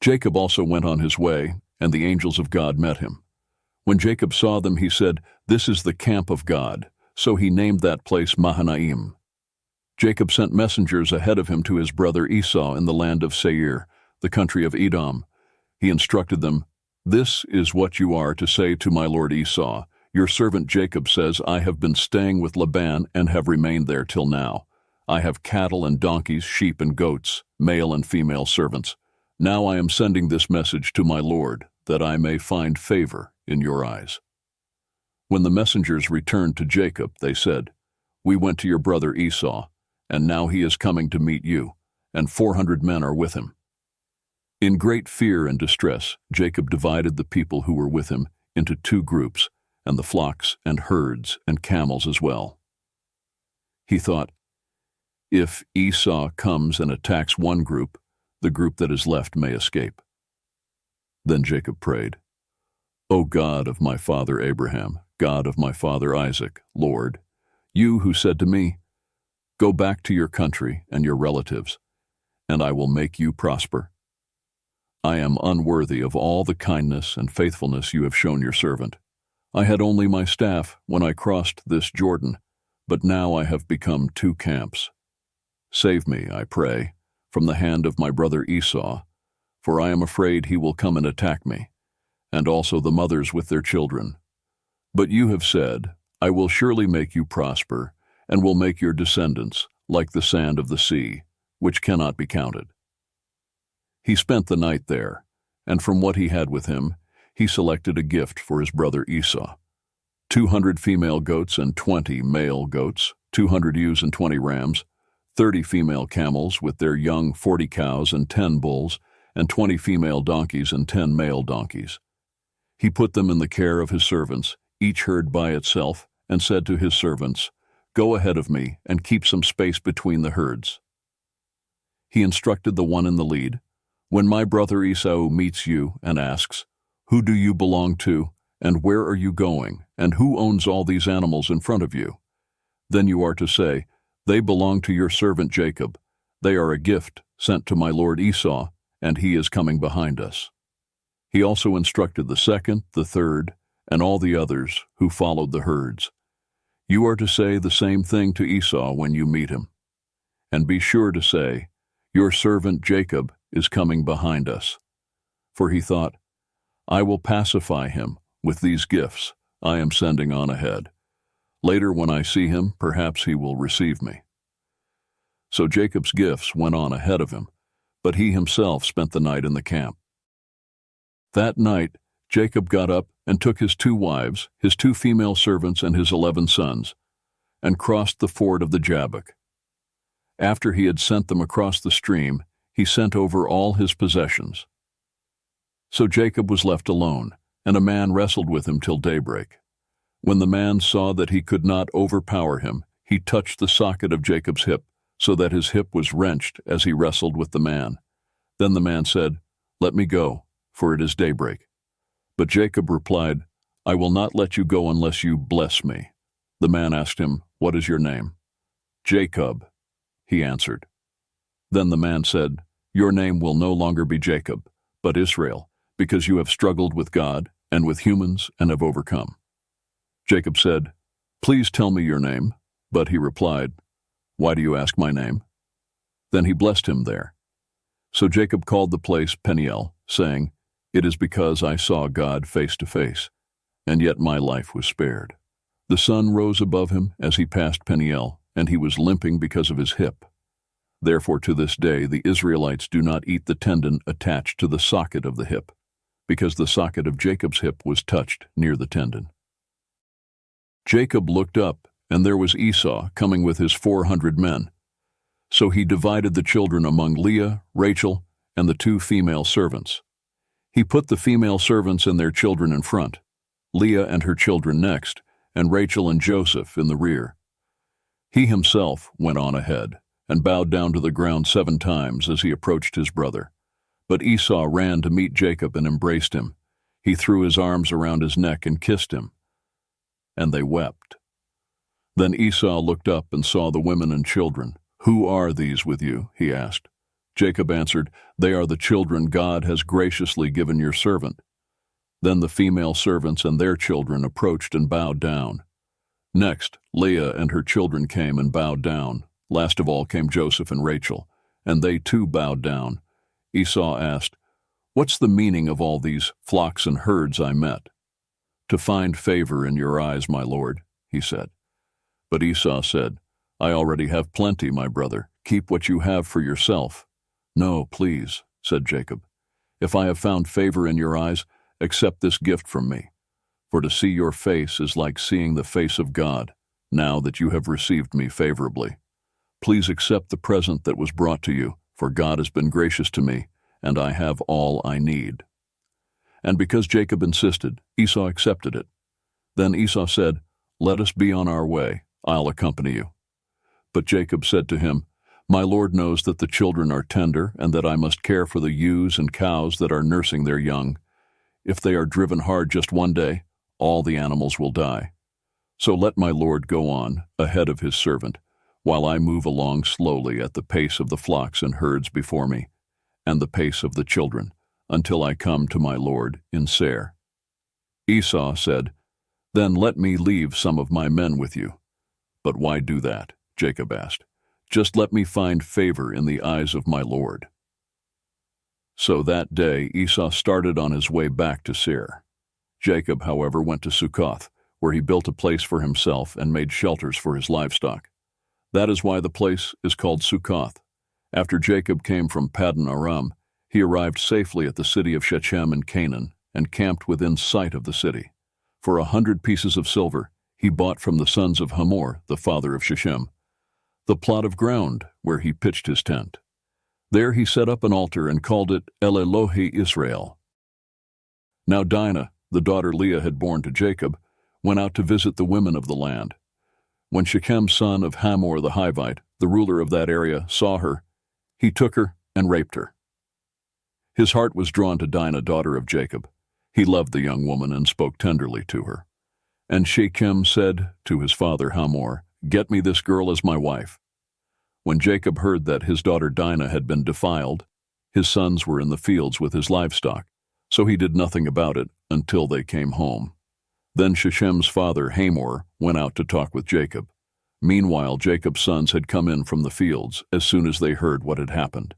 Jacob also went on his way, and the angels of God met him. When Jacob saw them, he said, "This is the camp of God." So he named that place Mahanaim. Jacob sent messengers ahead of him to his brother Esau in the land of Seir, the country of Edom. He instructed them, "This is what you are to say to my lord Esau. Your servant Jacob says, I have been staying with Laban and have remained there till now. I have cattle and donkeys, sheep and goats, male and female servants. Now I am sending this message to my lord, that I may find favor in your eyes." When the messengers returned to Jacob, they said, "We went to your brother Esau, and now he is coming to meet you, and 400 men are with him." In great fear and distress, Jacob divided the people who were with him into 2 groups, and the flocks and herds and camels as well. He thought, if Esau comes and attacks one group, the group that is left may escape. Then Jacob prayed, "O God of my father Abraham, God of my father Isaac, Lord, you who said to me, 'Go back to your country and your relatives, and I will make you prosper.' I am unworthy of all the kindness and faithfulness you have shown your servant. I had only my staff when I crossed this Jordan, but now I have become 2 camps. Save me, I pray, from the hand of my brother Esau, for I am afraid he will come and attack me, and also the mothers with their children. But you have said, I will surely make you prosper, and will make your descendants like the sand of the sea, which cannot be counted." He spent the night there, and from what he had with him, he selected a gift for his brother Esau: 200 female goats and 20 male goats, 200 ewes and 20 rams, 30 female camels with their young, 40 cows and 10 bulls, and 20 female donkeys and 10 male donkeys. He put them in the care of his servants, each herd by itself, and said to his servants, "Go ahead of me and keep some space between the herds." He instructed the one in the lead, "When my brother Esau meets you and asks, 'Who do you belong to, and where are you going, and who owns all these animals in front of you?' Then you are to say, 'They belong to your servant Jacob. They are a gift sent to my lord Esau, and he is coming behind us.'" He also instructed the second, the third, and all the others who followed the herds, "You are to say the same thing to Esau when you meet him. And be sure to say, 'Your servant Jacob is coming behind us.'" For he thought, "I will pacify him with these gifts I am sending on ahead. Later when I see him, perhaps he will receive me." So Jacob's gifts went on ahead of him, but he himself spent the night in the camp. That night Jacob got up and took his 2 wives, his 2 female servants, and his 11 sons, and crossed the ford of the Jabbok. After he had sent them across the stream, he sent over all his possessions. So Jacob was left alone, and a man wrestled with him till daybreak. When the man saw that he could not overpower him, he touched the socket of Jacob's hip, so that his hip was wrenched as he wrestled with the man. Then the man said, "Let me go, for it is daybreak." But Jacob replied, "I will not let you go unless you bless me." The man asked him, "What is your name?" "Jacob," he answered. Then the man said, "Your name will no longer be Jacob, but Israel, because you have struggled with God and with humans and have overcome." Jacob said, "Please tell me your name." But he replied, "Why do you ask my name?" Then he blessed him there. So Jacob called the place Peniel, saying, "It is because I saw God face to face, and yet my life was spared." The sun rose above him as he passed Peniel, and he was limping because of his hip. Therefore to this day the Israelites do not eat the tendon attached to the socket of the hip, because the socket of Jacob's hip was touched near the tendon. Jacob looked up, and there was Esau coming with his 400 men. So he divided the children among Leah, Rachel, and the 2 female servants. He put the female servants and their children in front, Leah and her children next, and Rachel and Joseph in the rear. He himself went on ahead, and bowed down to the ground 7 times as he approached his brother. But Esau ran to meet Jacob and embraced him. He threw his arms around his neck and kissed him, and they wept. Then Esau looked up and saw the women and children. "Who are these with you?" he asked. Jacob answered, "They are the children God has graciously given your servant." Then the female servants and their children approached and bowed down. Next, Leah and her children came and bowed down. Last of all came Joseph and Rachel, and they too bowed down. Esau asked, "What's the meaning of all these flocks and herds I met?" "To find favor in your eyes, my lord," he said. But Esau said, "I already have plenty, my brother. Keep what you have for yourself." "No, please," said Jacob. "If I have found favor in your eyes, accept this gift from me. For to see your face is like seeing the face of God, now that you have received me favorably. Please accept the present that was brought to you, for God has been gracious to me, and I have all I need." And because Jacob insisted, Esau accepted it. Then Esau said, "Let us be on our way. I'll accompany you." But Jacob said to him, "My Lord knows that the children are tender, and that I must care for the ewes and cows that are nursing their young. If they are driven hard just one day, all the animals will die. So let my Lord go on, ahead of his servant, while I move along slowly at the pace of the flocks and herds before me, and the pace of the children, until I come to my Lord in Seir." Esau said, "Then let me leave some of my men with you." "But why do that?" Jacob asked. "Just let me find favor in the eyes of my Lord." So that day Esau started on his way back to Seir. Jacob, however, went to Succoth, where he built a place for himself and made shelters for his livestock. That is why the place is called Succoth. After Jacob came from Paddan Aram, he arrived safely at the city of Shechem in Canaan and camped within sight of the city. For 100 pieces of silver he bought from the sons of Hamor, the father of Shechem, the plot of ground where he pitched his tent. There he set up an altar and called it El Elohe Israel. Now Dinah, the daughter Leah had borne to Jacob, went out to visit the women of the land. When Shechem, son of Hamor the Hivite, the ruler of that area, saw her, he took her and raped her. His heart was drawn to Dinah, daughter of Jacob. He loved the young woman and spoke tenderly to her. And Shechem said to his father Hamor, "Get me this girl as my wife." When Jacob heard that his daughter Dinah had been defiled, his sons were in the fields with his livestock, so he did nothing about it until they came home. Then Shechem's father Hamor went out to talk with Jacob. Meanwhile, Jacob's sons had come in from the fields as soon as they heard what had happened.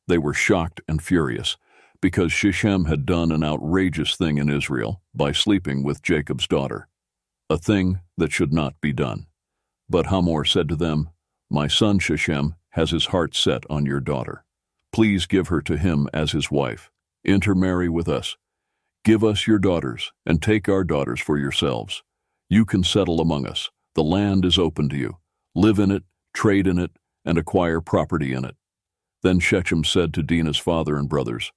They were shocked and furious, because Shechem had done an outrageous thing in Israel by sleeping with Jacob's daughter, a thing that should not be done. But Hamor said to them, "My son Shechem has his heart set on your daughter. Please give her to him as his wife. Intermarry with us. Give us your daughters, and take our daughters for yourselves. You can settle among us. The land is open to you. Live in it, trade in it, and acquire property in it." Then Shechem said to Dinah's father and brothers,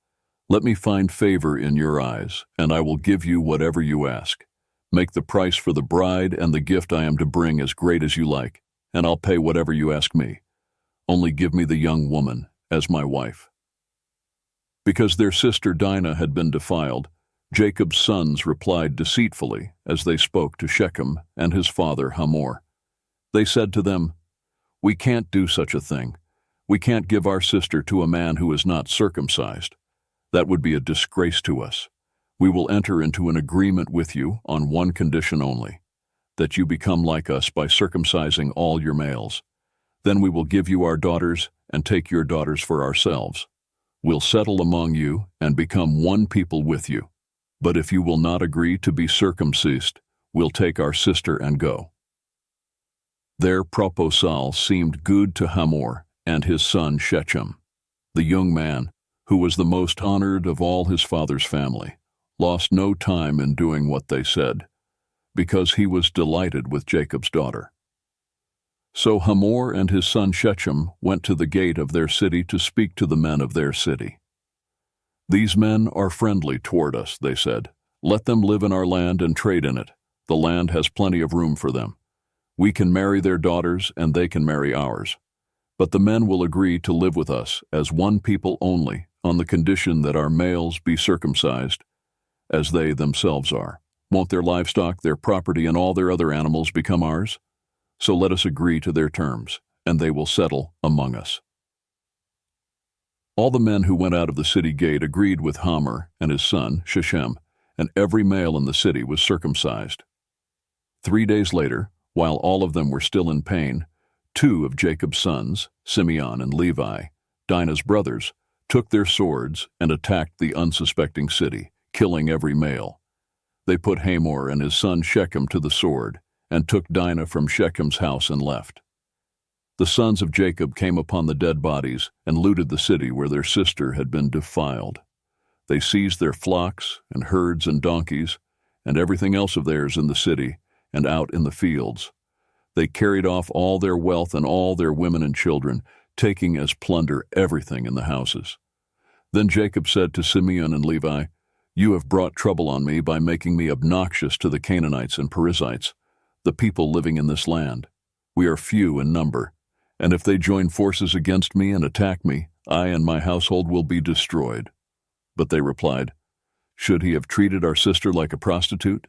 "Let me find favor in your eyes, and I will give you whatever you ask. Make the price for the bride and the gift I am to bring as great as you like, and I'll pay whatever you ask me. Only give me the young woman as my wife." Because their sister Dinah had been defiled, Jacob's sons replied deceitfully as they spoke to Shechem and his father Hamor. They said to them, "We can't do such a thing. We can't give our sister to a man who is not circumcised. That would be a disgrace to us. We will enter into an agreement with you on one condition only, that you become like us by circumcising all your males. Then we will give you our daughters and take your daughters for ourselves. We'll settle among you and become one people with you. But if you will not agree to be circumcised, we'll take our sister and go." Their proposal seemed good to Hamor and his son Shechem. The young man, who was the most honored of all his father's family, lost no time in doing what they said, because he was delighted with Jacob's daughter. So Hamor and his son Shechem went to the gate of their city to speak to the men of their city. "These men are friendly toward us," they said. "Let them live in our land and trade in it. The land has plenty of room for them. We can marry their daughters and they can marry ours. But the men will agree to live with us as one people only, on the condition that our males be circumcised, as they themselves are. Won't their livestock, their property, and all their other animals become ours? So let us agree to their terms, and they will settle among us." All the men who went out of the city gate agreed with Hamor and his son, Shechem, and every male in the city was circumcised. 3 days later, while all of them were still in pain, 2 of Jacob's sons, Simeon and Levi, Dinah's brothers, took their swords and attacked the unsuspecting city, killing every male. They put Hamor and his son Shechem to the sword, and took Dinah from Shechem's house and left. The sons of Jacob came upon the dead bodies and looted the city where their sister had been defiled. They seized their flocks and herds and donkeys and everything else of theirs in the city and out in the fields. They carried off all their wealth and all their women and children, taking as plunder everything in the houses. Then Jacob said to Simeon and Levi, "You have brought trouble on me by making me obnoxious to the Canaanites and Perizzites, the people living in this land. We are few in number, and if they join forces against me and attack me, I and my household will be destroyed." But they replied, "Should he have treated our sister like a prostitute?